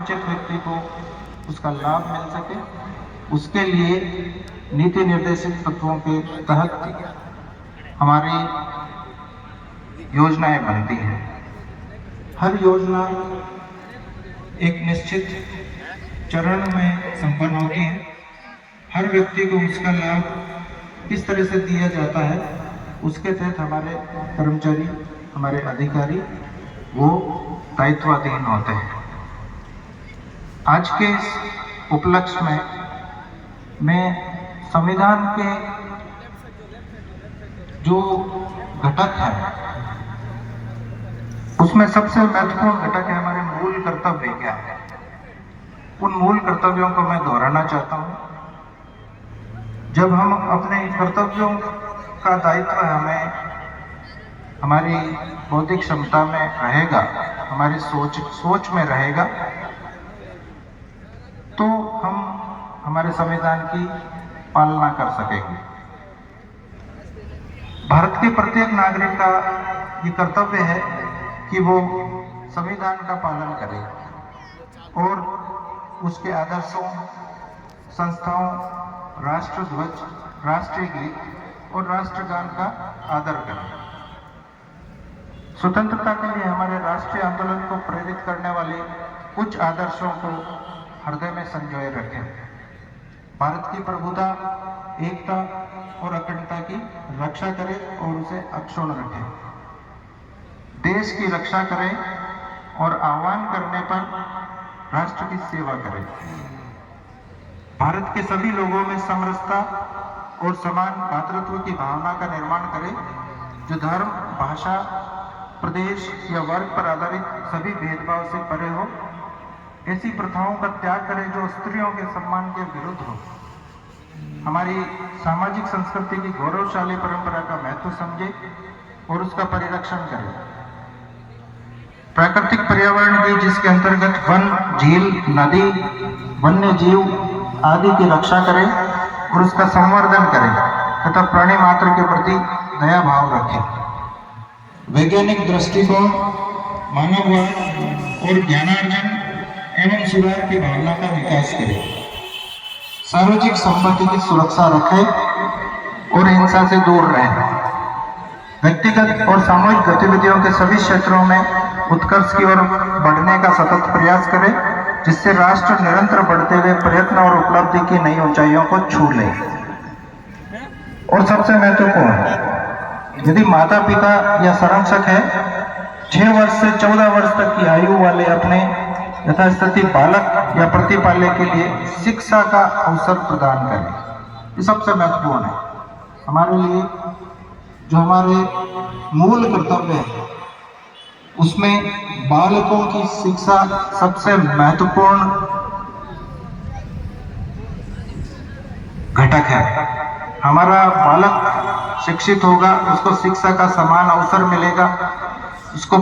वंचित व्यक्ति को उसका लाभ मिल सके, उसके लिए नीति निर्देशित तत्वों के तहत हमारी योजनाएं बनती हैं। हर योजना एक निश्चित चरण में संपन्न होती है। हर व्यक्ति को उसका लाभ किस तरह से दिया जाता है, उसके तहत हमारे कर्मचारी, हमारे अधिकारी वो दायित्वाधीन होते हैं। आज के इस उपलक्ष्य में मैं संविधान के जो घटक है उसमें सबसे महत्वपूर्ण घटक है हमारे मूल कर्तव्य क्या है। उन मूल कर्तव्यों को मैं दोहराना चाहता हूँ। जब हम अपने कर्तव्यों का दायित्व हमें हमारी बौद्धिक क्षमता में रहेगा, हमारी सोच में रहेगा, तो हम हमारे संविधान की पालना कर सकेंगे। भारत के प्रत्येक नागरिक का ये कर्तव्य है कि वो संविधान का पालन करे और उसके आदर्शों, संस्थाओं, राष्ट्रध्वज, राष्ट्रीय गीत और राष्ट्रगान का आदर करें। स्वतंत्रता के लिए हमारे राष्ट्रीय आंदोलन को प्रेरित करने वाले कुछ आदर्शों को हृदय में संजोए रखें। भारत की प्रभुता, एकता और अखंडता की रक्षा करें और उसे अक्षुण्ण रखें। देश की रक्षा करें और आह्वान करने पर राष्ट्र की सेवा करें। भारत के सभी लोगों में समरसता और समान भातृत्व की भावना का निर्माण करें, जो धर्म, भाषा, प्रदेश या वर्ग पर आधारित सभी भेदभाव से परे हो। ऐसी प्रथाओं का त्याग करें जो स्त्रियों के सम्मान के विरुद्ध हो। हमारी सामाजिक संस्कृति की गौरवशाली परंपरा का महत्व समझे और उसका परिरक्षण करें। प्राकृतिक पर्यावरण की, जिसके अंतर्गत वन, झील, नदी, वन्य जीव आदि की रक्षा करें और उसका संवर्धन करें तथा प्राणी मात्र के प्रति दया भाव रखें। वैज्ञानिक दृष्टिकोण, मानववाद और ज्ञानार्जन एवं सुधार की भावना का विकास करें। सार्वजनिक संपत्ति की सुरक्षा रखें और हिंसा से दूर रहें। व्यक्तिगत और सामूहिक गतिविधियों के सभी क्षेत्रों में उत्कर्ष की ओर बढ़ने का सतत प्रयास करें, जिससे राष्ट्र निरंतर बढ़ते हुए प्रयत्न और उपलब्धि की नई ऊंचाइयों को छू ले। और सबसे महत्वपूर्ण, यदि माता पिता या संरक्षक है, 6 वर्ष से 14 वर्ष तक की आयु वाले अपने यथास्थिति बालक या प्रतिपाल्य के लिए शिक्षा का अवसर प्रदान करें। ये सबसे महत्वपूर्ण है हमारे लिए। जो हमारे मूल कर्तव्य है उसमें बालकों की शिक्षा सबसे महत्वपूर्ण घटक है। हमारा बालक शिक्षित होगा, उसको शिक्षा का समान अवसर मिलेगा, उसको